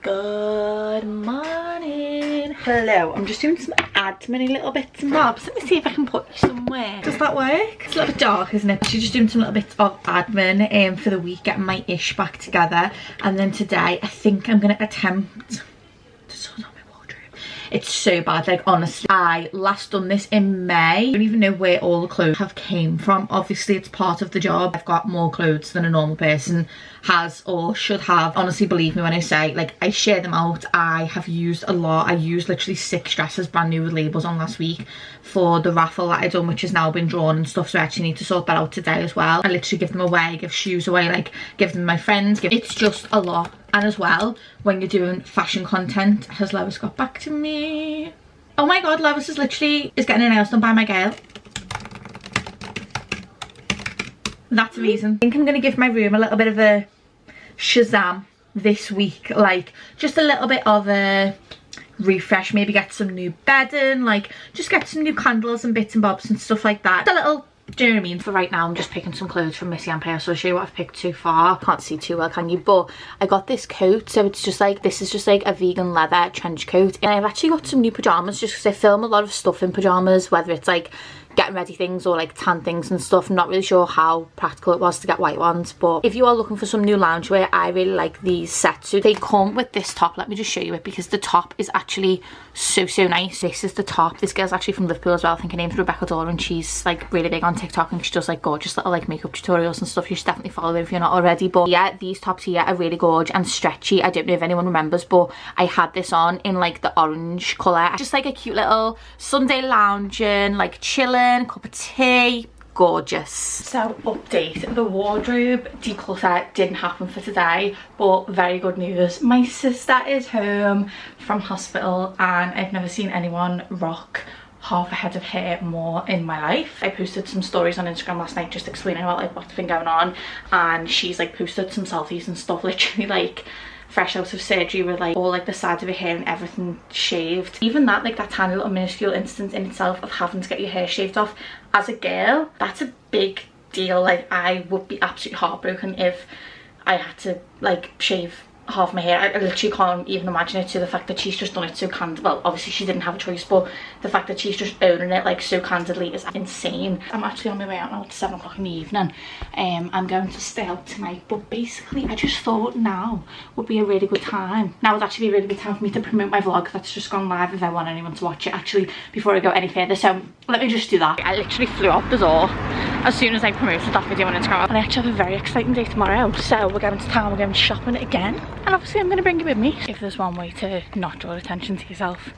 Good morning. Hello, I'm just doing some admin little bits and bobs. Let me see if I can put you somewhere. Does that work? It's a little bit dark, isn't it? She's just doing some little bits of admin for the week, getting my ish back together. And then today, I think I'm going to attempt to sort out my wardrobe. It's so bad, like honestly. I last done this in May. I don't even know where all the clothes have came from. Obviously, it's part of the job. I've got more clothes than a normal person has or should have. Honestly, believe me when I say, like, I share them out. I have used a lot. I used literally 6 dresses brand new with labels on last week for the raffle that I done, which has now been drawn and stuff, so I actually need to sort that out today as well. I literally give them away, give shoes away, like give them to my friends. It's just a lot. And as well, when you're doing fashion content, has Lois got back to me? Oh my god, Lois is getting her nails done by my girl. That's amazing. I think I'm going to give my room a little bit of a Shazam this week, like just a little bit of a refresh, maybe get some new bedding, like just get some new candles and bits and bobs and stuff like that. A little, do you know what I mean? For right now, I'm just picking some clothes from Missy Ampere, so I'll show you what I've picked so far. Can't see too well, can you? But I got this coat, so it's just like, this is just like a vegan leather trench coat. And I've actually got some new pyjamas just because I film a lot of stuff in pyjamas, whether it's like getting ready things or like tan things and stuff. I'm not really sure how practical it was to get white ones, but if you are looking for some new loungewear, I really like these sets. So they come with this top. Let me just show you it because the top is actually so nice. This is the top. This girl's actually from Liverpool as well. I think her name's Rebecca Dora and she's like really big on TikTok and she does like gorgeous little like makeup tutorials and stuff. You should definitely follow her if you're not already. But yeah, these tops here are really gorgeous and stretchy. I don't know if anyone remembers, but I had this on in like the orange colour. Just like a cute little Sunday lounging, like chilling, cup of tea. Gorgeous. So update, the wardrobe declutter didn't happen for today, but very good news. My sister is home from hospital and I've never seen anyone rock half a head of hair more in my life. I posted some stories on Instagram last night just explaining about like what's been going on, and she's like posted some selfies and stuff, literally like fresh out of surgery with like all like the sides of her hair and everything shaved. Even that, like that tiny little minuscule instance in itself of having to get your hair shaved off as a girl, that's a big deal. Like I would be absolutely heartbroken if I had to like shave half my hair. I literally can't even imagine it. So the fact that she's just done it so candid, well obviously she didn't have a choice, but the fact that she's just owning it like so candidly is insane. I'm actually on my way out now. It's 7 o'clock in the evening. I'm going to stay out tonight, but basically I just thought now would be a really good time. Now would actually be a really good time for me to promote my vlog that's just gone live if I want anyone to watch it actually before I go any further. So let me just do that. I literally flew out the door as soon as I promoted that video on Instagram, and I actually have a very exciting day tomorrow. So we're going to town, we're going shopping again, and obviously I'm going to bring you with me. If there's one way to not draw attention to yourself,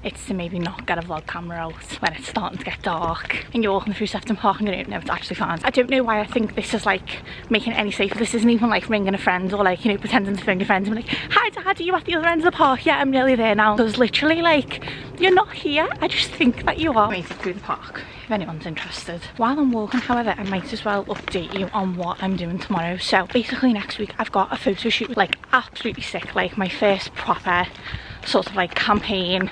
it's to maybe not get a vlog camera out when it's starting to get dark and you're walking through Sefton Park and you don't know it's actually fine. I don't know why I think this is like making it any safer. This isn't even like ringing a friend or like, you know, pretending to phone your friends and be like, hi dad, are you at the other end of the park? Yeah, I'm nearly there now. Because literally like, you're not here. I just think that you are. I made it through the park if anyone's interested. While I'm walking, however, I might as well update you on what I'm doing tomorrow. So basically next week I've got a photo shoot, like absolutely sick, like my first proper sort of like campaign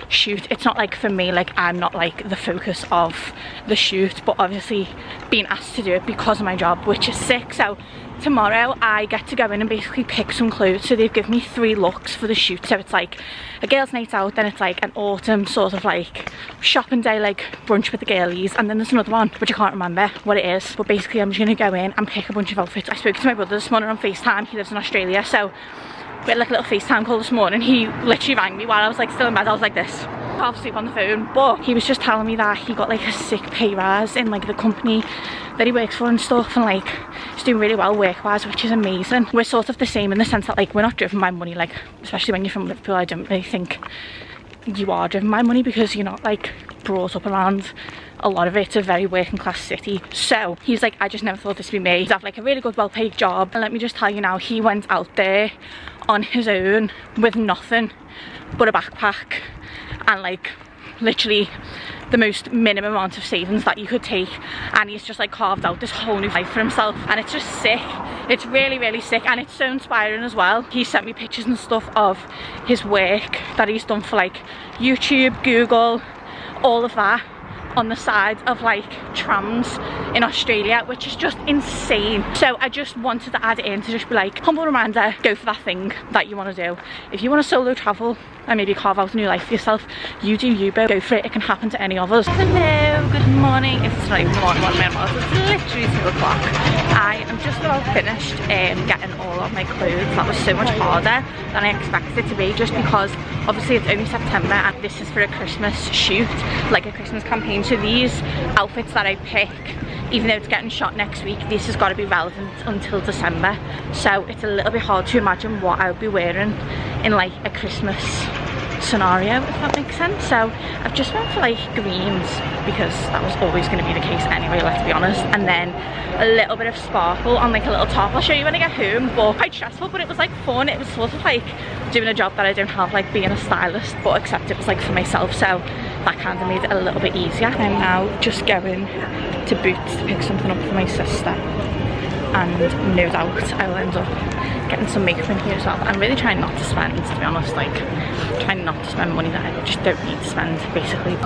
shoot. It's not like for me, like I'm not like the focus of the shoot, but obviously being asked to do it because of my job, which is sick. So tomorrow I get to go in and basically pick some clothes. So they've given me 3 looks for the shoot. So it's like a girls' night out, then it's like an autumn sort of like shopping day, like brunch with the girlies, and then there's another one which I can't remember what it is, but basically I'm just gonna go in and pick a bunch of outfits. I spoke to my brother this morning on FaceTime. He lives in Australia, so we had like a little FaceTime call this morning. He literally rang me while I was like still in bed. I was like this, half asleep on the phone, but he was just telling me that he got like a sick pay rise in like the company that he works for and stuff, and like he's doing really well work wise, which is amazing. We're sort of the same in the sense that like we're not driven by money, like especially when you're from Liverpool. I don't really think you are driven by money because you're not like brought up around a lot of it. It's a very working class city. So he's like, I just never thought this would be me. He's have like a really good well paid job, and let me just tell you now, he went out there on his own with nothing but a backpack and like literally the most minimum amount of savings that you could take, and he's just like carved out this whole new life for himself, and it's just sick. It's really sick, and it's so inspiring as well. He sent me pictures and stuff of his work that he's done for like YouTube, Google, all of that, on the side of like trams in Australia, which is just insane. So I just wanted to add it in to just be like, humble reminder, go for that thing that you want to do. If you want to solo travel and maybe carve out a new life for yourself, you do you, but go for it. It can happen to any of us. Hello, good morning. It's not even the morning, it's literally 2 o'clock. I am just about finished getting all of my clothes. That was so much harder than I expected it to be, just because obviously it's only September and this is for a Christmas shoot, like a Christmas campaign. So these outfits that I pick, even though it's getting shot next week, this has got to be relevant until December. So it's a little bit hard to imagine what I would be wearing in like a Christmas scenario, if that makes sense. So I've just went for like greens because that was always going to be the case anyway, let's be honest. And then a little bit of sparkle on like a little top. I'll show you when I get home. But quite stressful, but it was like fun. It was sort of like doing a job that I don't have, like being a stylist, but except it was like for myself, so that kind of made it a little bit easier. I'm now just going to Boots to pick something up for my sister, and no doubt I will end up getting some makeup in here as well. But I'm really trying not to spend, to be honest, like trying not to spend money that I just don't need to spend, basically.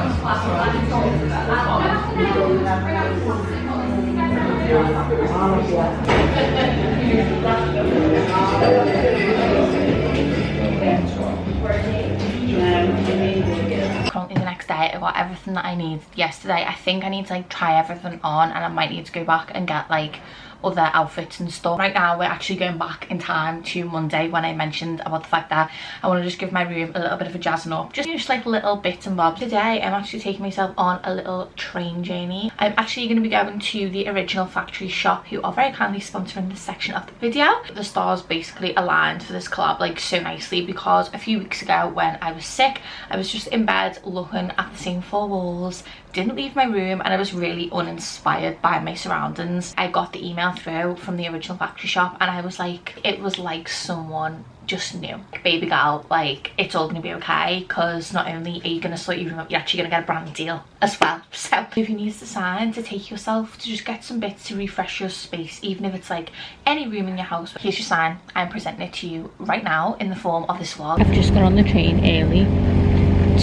Currently the next day, I got everything that I need yesterday. I think I need to like try everything on, and I might need to go back and get like other outfits and stuff. Right now we're actually going back in time to Monday, when I mentioned about the fact that I want to just give my room a little bit of a jazzing up, just like little bits and bobs. Today I'm actually taking myself on a little train journey. I'm actually going to be going to the Original Factory shop, who are very kindly sponsoring this section of the video. The stars basically aligned for this collab like so nicely, because a few weeks ago when I was sick, I was just in bed looking at the same four walls, didn't leave my room, and I was really uninspired by my surroundings. I got the email through from the Original Factory shop, and I was like, it was like someone just knew, baby girl, like it's all gonna be okay, because not only are you gonna sort your room up, you're actually gonna get a brand deal as well. So if you need a sign to take yourself to just get some bits to refresh your space, even if it's like any room in your house, here's your sign. I'm presenting it to you right now in the form of this vlog. I've just got on the train early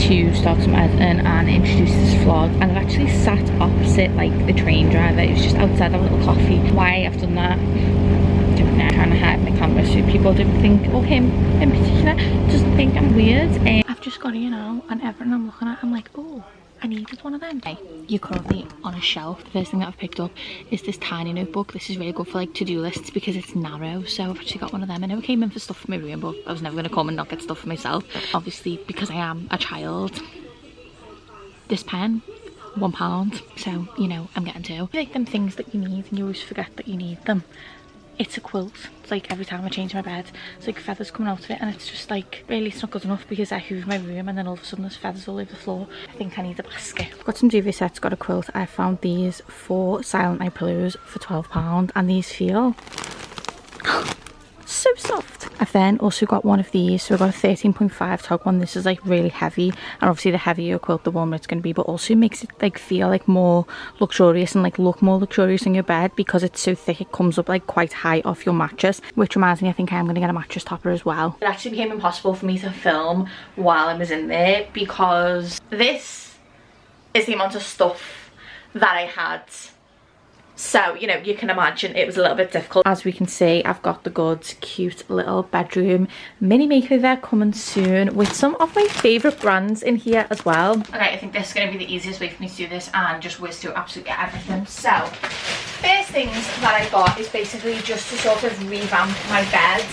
to start some editing and introduce this vlog, and I've actually sat opposite like the train driver. It was just outside, have a little coffee. Why I've done that, I don't know. I'm trying to hide my camera so people don't think, or him in particular doesn't think I'm weird. I've just got here now, and everything I'm looking at, I'm like, oh, I needed one of them. You're currently on a shelf. The first thing that I've picked up is this tiny notebook. This is really good for like to-do lists because it's narrow. So I've actually got one of them. I know it came in for stuff for my room, but I was never going to come and not get stuff for myself. Obviously, because I am a child. This pen, £1. So, you know, I'm getting two. Like them things that you need and you always forget that you need them. It's a quilt. It's like every time I change my bed, it's like feathers coming out of it, and it's just like, really, it's not good enough because I hoover my room and then all of a sudden there's feathers all over the floor. I think I need a basket. I've got some duvet sets, got a quilt. I found these 4 Silentnight pillows for £12, and these feel so soft. I've then also got one of these, so I've got a 13.5 tug one. This is like really heavy, and obviously the heavier your quilt the warmer it's going to be, but also makes it like feel like more luxurious and like look more luxurious in your bed because it's so thick. It comes up like quite high off your mattress, which reminds me, I think I am going to get a mattress topper as well. It actually became impossible for me to film while I was in there because this is the amount of stuff that I had. So, you know, you can imagine it was a little bit difficult. As we can see, I've got the good, cute little bedroom mini makeover coming soon with some of my favourite brands in here as well. Okay, I think this is going to be the easiest way for me to do this and just whiz through absolutely everything. So, first things that I got is basically just to sort of revamp my bed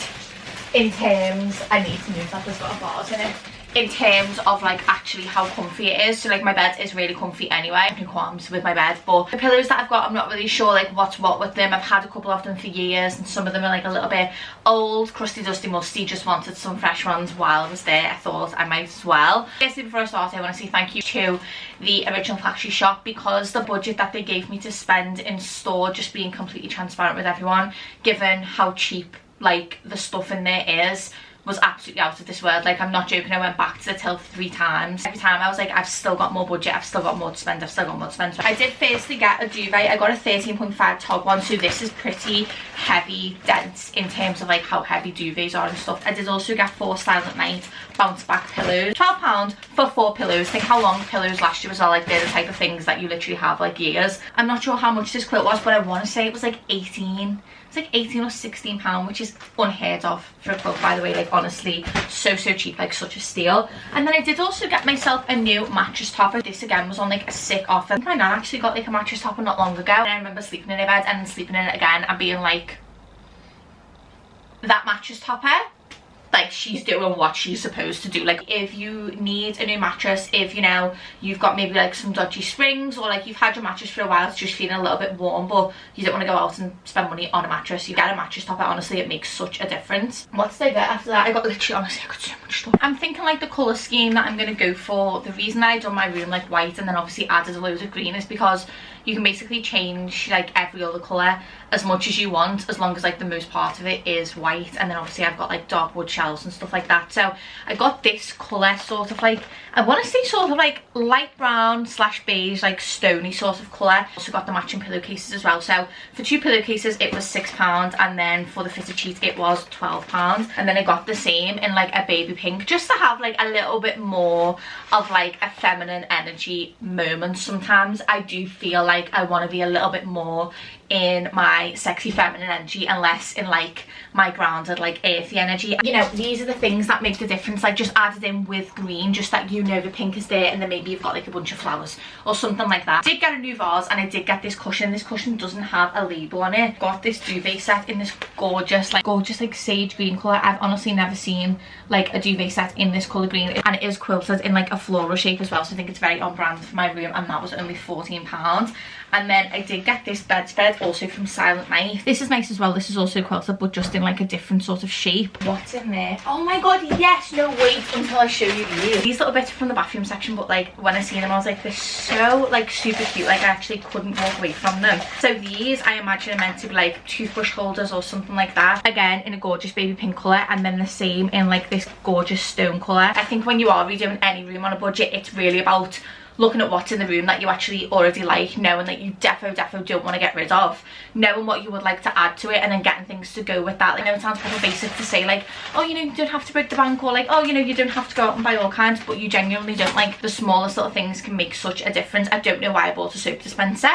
in terms, I need to move that, there's got a bars in it. In terms of like actually how comfy it is. So like my bed is really comfy anyway. I have no qualms with my bed, but the pillows that I've got, I'm not really sure like what's what with them. I've had a couple of them for years and some of them are like a little bit old, crusty, dusty, musty. Just wanted some fresh ones while I was there. I thought I might as well. Basically, before I start, I want to say thank you to the Original Factory shop, because the budget that they gave me to spend in store, just being completely transparent with everyone, given how cheap like the stuff in there is, was absolutely out of this world. Like, I'm not joking, I went back to the till 3 times. Every time I was like, I've still got more budget, I've still got more to spend, I've still got more to spend. So I did firstly get a duvet. I got a 13.5 top one, so this is pretty heavy, dense in terms of like how heavy duvets are and stuff. I did also get 4 Silentnight bounce back pillows. £12 for 4 pillows. Think how long pillows last year as well. Like, they're the type of things that you literally have like years. I'm not sure how much this quilt was, but I want to say it was like 18. It's like 18 or 16 pound, which is unheard of for a quilt, by the way. Like, honestly, so cheap, like such a steal. And then I did also get myself a new mattress topper. This again was on like a sick offer. My nan actually got like a mattress topper not long ago, and I remember sleeping in her bed and then sleeping in it again and being like, that mattress topper, like, she's doing what she's supposed to do. Like, if you need a new mattress, if you know you've got maybe like some dodgy springs, or like you've had your mattress for a while, it's just feeling a little bit warm, but you don't want to go out and spend money on a mattress, you get a mattress topper. Honestly, it makes such a difference. What did I get after that? I got literally, honestly, I got so much stuff. I'm thinking like the colour scheme that I'm going to go for. The reason I done my room like white and then obviously added a load of green is because you can basically change like every other colour as much as you want, as long as like the most part of it is white. And then obviously I've got like dark wood shelves and stuff like that, so I got this colour, sort of like, I want to say sort of like light brown / beige, like stony sort of colour. Also got the matching pillowcases as well, so for 2 pillowcases it was £6, and then for the fitted sheet it was £12. And then I got the same in like a baby pink, just to have like a little bit more of like a feminine energy moment. Sometimes I do feel like I want to be a little bit more in my sexy feminine energy and less in like my grounded like earthy energy. You know, these are the things that make the difference. Like, just added in with green, just that you know the pink is there, and then maybe you've got like a bunch of flowers or something like that. I did get a new vase, and I did get this cushion. This cushion doesn't have a label on it. Got this duvet set in this gorgeous like sage green colour. I've honestly never seen like a duvet set in this colour green, and it is quilted in like a floral shape as well, so I think it's very on brand for my room, and that was only £14. And then I did get this bedspread also from Silentnight. This is nice as well. This is also quilted, but just in like a different sort of shape. What's in there? Oh my god, yes! No, wait until I show you these. These little bits are from the bathroom section, but like when I seen them I was like, they're so like super cute. Like, I actually couldn't walk away from them. So these, I imagine, are meant to be like toothbrush holders or something like that. Again, in a gorgeous baby pink colour, and then the same in like this gorgeous stone colour. I think when you are redoing any room on a budget, it's really about looking at what's in the room that you actually already like, knowing that you defo don't want to get rid of, knowing what you would like to add to it, and then getting things to go with that. Like, I know it sounds kind of basic to say like, oh, you know, you don't have to break the bank, or like, oh, you know, you don't have to go out and buy all kinds, but you genuinely don't. Like, the smallest little things can make such a difference. I don't know why I bought a soap dispenser.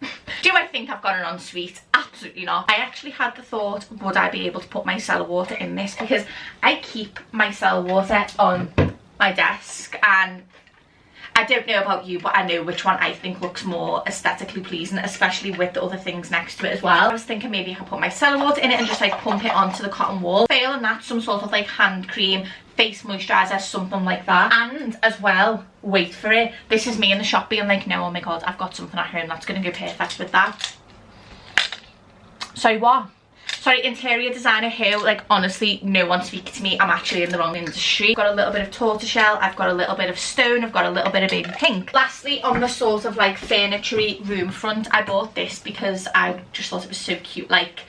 Do I think I've got an ensuite? Absolutely not. I actually had the thought, would I be able to put my cellar water in this, because I keep my cellar water on my desk, and I don't know about you, but I know which one I think looks more aesthetically pleasing, especially with the other things next to it as well. I was thinking maybe I could put my cellar water in it and just like pump it onto the cotton wool. Failing that, some sort of like hand cream, face moisturiser, something like that. And as well, wait for it, this is me in the shop being like, no, oh my god, I've got something at home that's going to go perfect with that. Sorry, what? Sorry, interior designer who, like, honestly, no one speaks to me. I'm actually in the wrong industry. I've got a little bit of tortoiseshell, I've got a little bit of stone, I've got a little bit of baby pink. Lastly, on the sort of like furniture-y room front, I bought this because I just thought it was so cute. Like,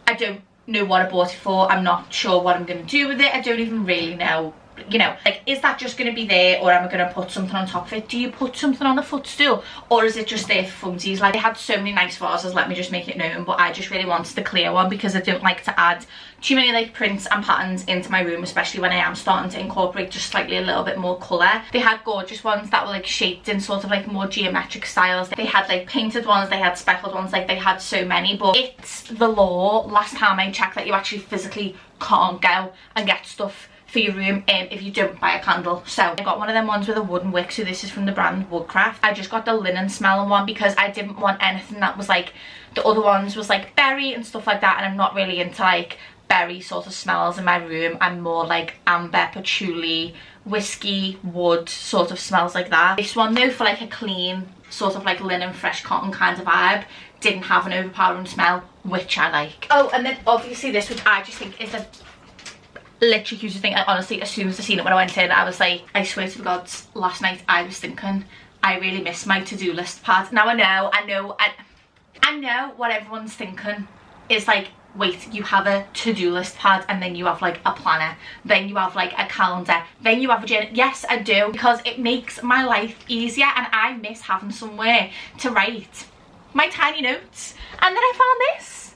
I don't know what I bought it for. I'm not sure what I'm going to do with it. I don't even really know. You know, like, is that just going to be there, or am I going to put something on top of it? Do you put something on a footstool, or is it just there for funsies? Like, they had so many nice vases, let me just make it known, but I just really wanted the clear one because I don't like to add too many like prints and patterns into my room, especially when I am starting to incorporate just slightly a little bit more colour. They had gorgeous ones that were like shaped in sort of like more geometric styles. They had like painted ones, they had speckled ones, like they had so many. But it's the law, last time I checked, that you actually physically can't go and get stuff for your room if you don't buy a candle. So I got one of them ones with a wooden wick, so this is from the brand Woodcraft. I just got the linen smelling one because I didn't want anything that was like, the other ones was like berry and stuff like that, and I'm not really into like berry sort of smells in my room. I'm more like amber, patchouli, whiskey, wood sort of smells like that. This one though, for like a clean sort of like linen, fresh cotton kind of vibe, didn't have an overpowering smell, which I like. Oh, and then obviously this, which I just think is a literally hugest thing. I honestly, as soon as I seen it when I went in, I was like, I swear to God, last night I was thinking, I really miss my to-do list pad. Now I know what everyone's thinking is like, wait, you have a to-do list pad, and then you have like a planner, then you have like a calendar, then you have a journal. Yes, I do, because it makes my life easier, and I miss having somewhere to write my tiny notes. And then I found this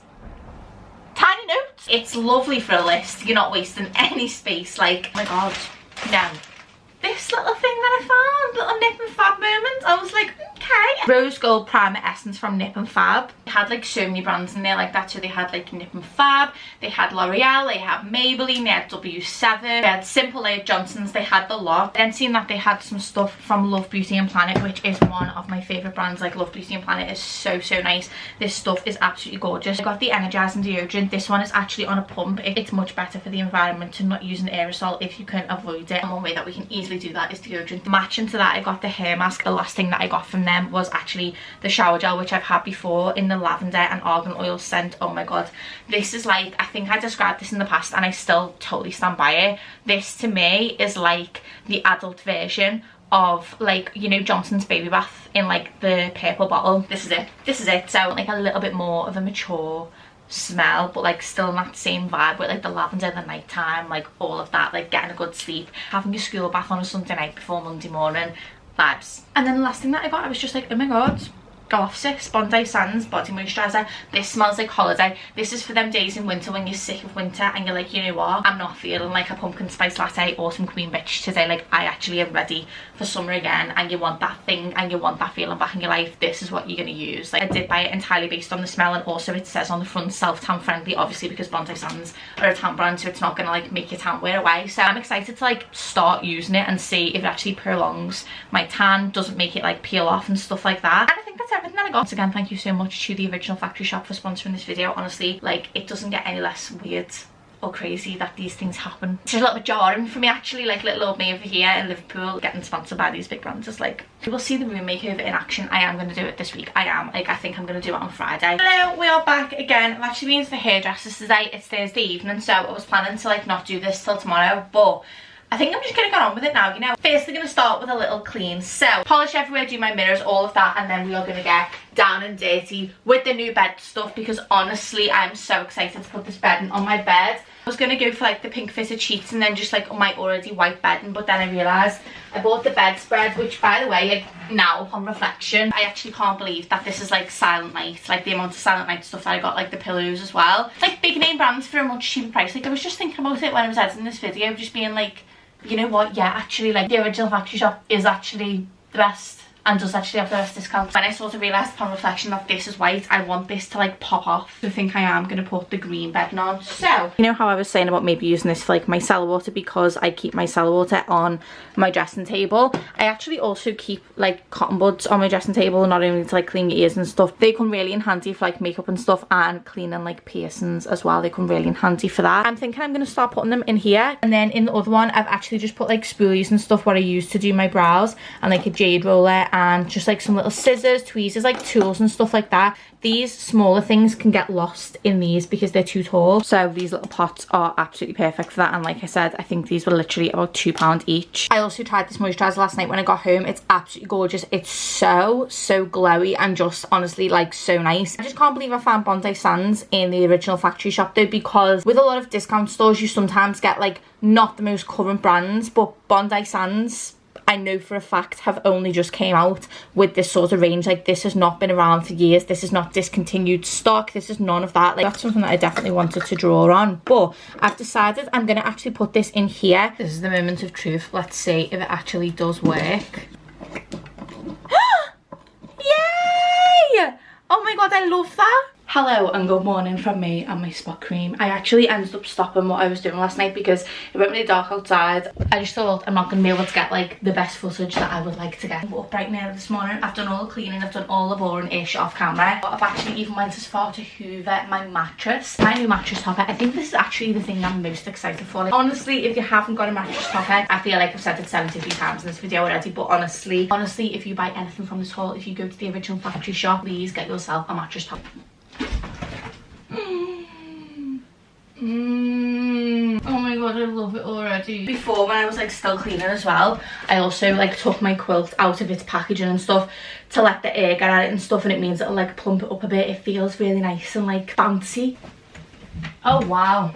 tiny notes. It's lovely for a list. You're not wasting any space. Like, oh my god, no. This little thing that I found, little Nip+Fab moment, I was like, okay. Rose Gold Primer Essence from Nip+Fab. They had like so many brands in there like that. So they had like Nip+Fab, they had L'Oreal, they had Maybelline, they had W7, they had Simple Aid, Johnson's, they had the lot. Then seeing that they had some stuff from Love Beauty and Planet, which is one of my favourite brands. Like, Love Beauty and Planet is so nice. This stuff is absolutely gorgeous. I got the Energizing deodorant. This one is actually on a pump. It's much better for the environment to not use an aerosol if you can avoid it. And one way that we can easily do that is deodorant. Matching to that, I got the hair mask. The last thing that I got from them was actually the shower gel, which I've had before in the lavender and argan oil scent. Oh my god, this is like, I think I described this in the past and I still totally stand by it. This to me is like the adult version of, like, you know, Johnson's Baby Bath in like the purple bottle. This is it. So like a little bit more of a mature smell, but like still in that same vibe with like the lavender, the nighttime, like all of that, like getting a good sleep, having your school bath on a Sunday night before Monday morning vibes. And then the last thing that I got, I was just like, oh my god, go off sis, Bondi Sands body moisturizer. This smells like holiday. This is for them days in winter when you're sick of winter and you're like, you know what, I'm not feeling like a pumpkin spice latte or some queen bitch today. Like, I actually am ready for summer again, and you want that thing and you want that feeling back in your life. This is what you're going to use. Like, I did buy it entirely based on the smell, and also it says on the front self-tan friendly, obviously because Bondi Sands are a tan brand, so it's not going to like make your tan wear away. So I'm excited to like start using it and see if it actually prolongs my tan, doesn't make it like peel off and stuff like that. And I think that's everything that I got. Once again, thank you so much to the Original Factory Shop for sponsoring this video. Honestly, like, it doesn't get any less weird or crazy that these things happen. It's just a little bit jarring for me actually, like little old me over here in Liverpool getting sponsored by these big brands. It's like, you will see the room makeover in action. I am going to do it this week. I think I'm going to do it on Friday. Hello, we are back again. I've actually been to the hairdressers today. It's Thursday evening, so I was planning to like not do this till tomorrow, but I think I'm just going to get on with it now, you know. First, we're going to start with a little clean. So, polish everywhere, do my mirrors, all of that, and then we are going to get down and dirty with the new bed stuff, because honestly, I'm so excited to put this bedding on my bed. I was going to go for like the pink fitted sheets and then just like my already white bedding, but then I realised I bought the bedspread, which by the way, like now upon reflection, I actually can't believe that this is like Silentnight, like the amount of Silentnight stuff that I got, like the pillows as well. Like big name brands for a much cheaper price. Like I was just thinking about it when I was editing this video, just being like, you know what, yeah, actually like the Original Factory Shop is actually the best and does actually have the best discounts. When I sort of realised upon reflection that this is white, I want this to like pop off. I think I am going to put the green bedding on. So, you know how I was saying about maybe using this for like my cellar water, because I keep my cellar water on my dressing table. I actually also keep like cotton buds on my dressing table, not only to like clean your ears and stuff. They come really in handy for like makeup and stuff, and cleaning like piercings as well. They come really in handy for that. I'm thinking I'm going to start putting them in here, and then in the other one I've actually just put like spoolies and stuff what I use to do my brows, and like a jade roller, and just like some little scissors, tweezers, like tools and stuff like that. These smaller things can get lost in these because they're too tall, so these little pots are absolutely perfect for that. And like I said, I think these were literally about £2 each. I also tried this moisturiser last night when I got home. It's absolutely gorgeous. It's so glowy and just honestly like so nice. I just can't believe I found Bondi Sands in the Original Factory Shop though, because with a lot of discount stores you sometimes get like not the most current brands, but Bondi Sands, I know for a fact, have only just came out with this sort of range. Like, this has not been around for years. This is not discontinued stock. This is none of that. Like, that's something that I definitely wanted to draw on. But I've decided I'm going to actually put this in here. This is the moment of truth. Let's see if it actually does work. Yay! Oh my god, I love that. Hello and good morning from me and my spot cream. I actually ended up stopping what I was doing last night because it went really dark outside. I just thought I'm not going to be able to get like the best footage that I would like to get. I'm up right now this morning. I've done all the cleaning, I've done all the boring-ish off camera. But I've actually even went as far to hoover my mattress. My new mattress topper. I think this is actually the thing I'm most excited for. Like, honestly, if you haven't got a mattress topper, I feel like I've said it 73 times in this video already, but honestly, if you buy anything from this haul, if you go to the Original Factory Shop, please get yourself a mattress topper. Oh my god, I love it already. Before, when I was like still cleaning as well, I also like took my quilt out of its packaging and stuff to let the air get at it and stuff, and it means it'll like plump it up a bit. It feels really nice and like bouncy. Oh wow.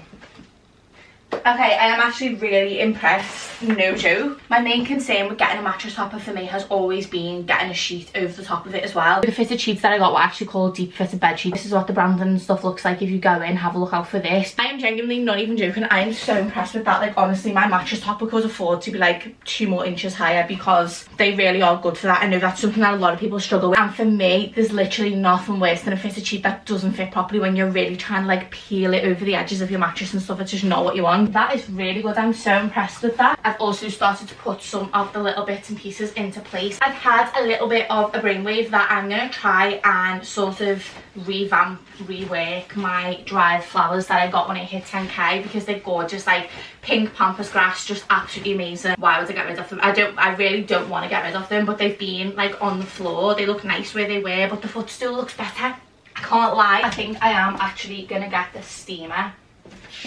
Okay, I am actually really impressed, no joke. My main concern with getting a mattress topper for me has always been getting a sheet over the top of it as well. The fitted sheets that I got were actually called deep fitted bed sheets. This is what the brand and stuff looks like if you go in, have a look out for this. I am genuinely not even joking, I am so impressed with that. Like honestly, my mattress topper could afford to be like 2 more inches higher because they really are good for that. I know that's something that a lot of people struggle with, and for me, there's literally nothing worse than a fitted sheet that doesn't fit properly when you're really trying to like peel it over the edges of your mattress and stuff. It's just not what you want. That is really good. I'm so impressed with that. I've also started to put some of the little bits and pieces into place. I've had a little bit of a brainwave that I'm going to try and sort of revamp, rework my dried flowers that I got when I hit 10k because they're gorgeous, like pink pampas grass, just absolutely amazing. Why would I get rid of them? I really don't want to get rid of them, but they've been like on the floor. They look nice where they were, but the footstool looks better. I can't lie. I think I am actually going to get the steamer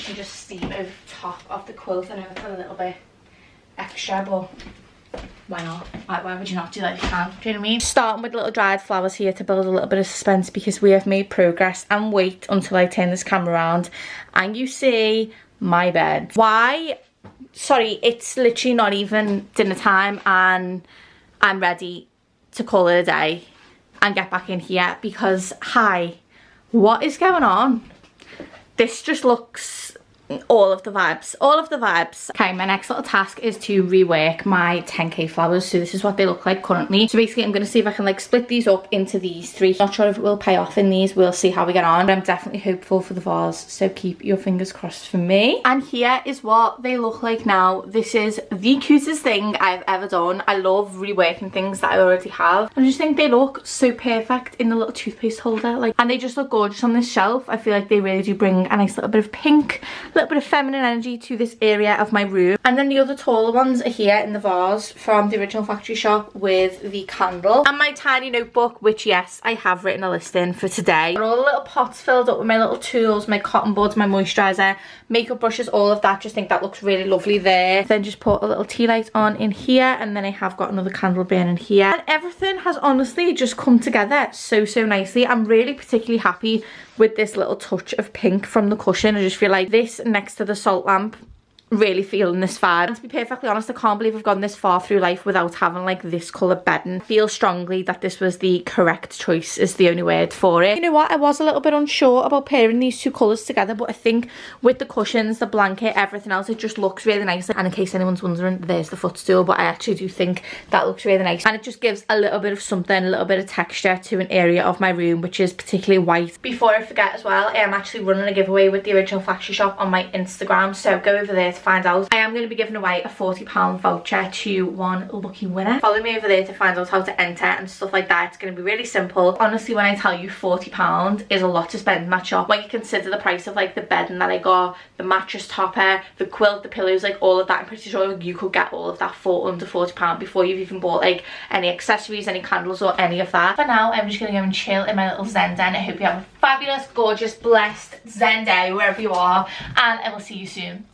and just steam over the top of the quilt. I know it's a little bit extra, but why not? Why would you not do that if you can? Do you know what I mean? Starting with little dried flowers here to build a little bit of suspense because we have made progress, and wait until I turn this camera around and you see my bed. Why? Sorry, it's literally not even dinner time and I'm ready to call it a day and get back in here because, hi, what is going on? This just looks all of the vibes. Okay, my next little task is to rework my 10k flowers. So this is what they look like currently. So basically I'm going to see if I can like split these up into these 3. Not sure if it will pay off in these, we'll see how we get on, but I'm definitely hopeful for the vase, so keep your fingers crossed for me. And here is what they look like now. This is the cutest thing I've ever done. I love reworking things that I already have. I just think they look so perfect in the little toothpaste holder, like, and they just look gorgeous on this shelf. I feel like they really do bring a nice little bit of pink, little bit of feminine energy to this area of my room. And then the other taller ones are here in the vase from the original factory shop with the candle. And my tiny notebook, which yes, I have written a list in for today. All the little pots filled up with my little tools, my cotton buds, my moisturiser, makeup brushes, all of that. Just think that looks really lovely there. Then just put a little tea light on in here, and then I have got another candle burning here. And everything has honestly just come together so nicely. I'm really particularly happy with this little touch of pink from the cushion. I just feel like this next to the salt lamp, really feeling this vibe. And to be perfectly honest, I can't believe I've gone this far through life without having like this colour bedding. I feel strongly that this was the correct choice, is the only word for it. You know what, I was a little bit unsure about pairing these 2 colours together, but I think with the cushions, the blanket, everything else, it just looks really nice. And in case anyone's wondering, there's the footstool, but I actually do think that looks really nice, and it just gives a little bit of something, a little bit of texture to an area of my room which is particularly white. Before I forget as well, I am actually running a giveaway with the original factory shop on my Instagram, so go over there to find out. I am going to be giving away a £40 voucher to one lucky winner. Follow me over there to find out how to enter and stuff like that. It's going to be really simple. Honestly, when I tell you £40 is a lot to spend in that shop, when you consider the price of like the bedding that I got, the mattress topper, the quilt, the pillows, like all of that, I'm pretty sure you could get all of that for under £40 before you've even bought like any accessories, any candles or any of that. For now, I'm just going to go and chill in my little zen den. I hope you have a fabulous, gorgeous, blessed zen day wherever you are, and I will see you soon.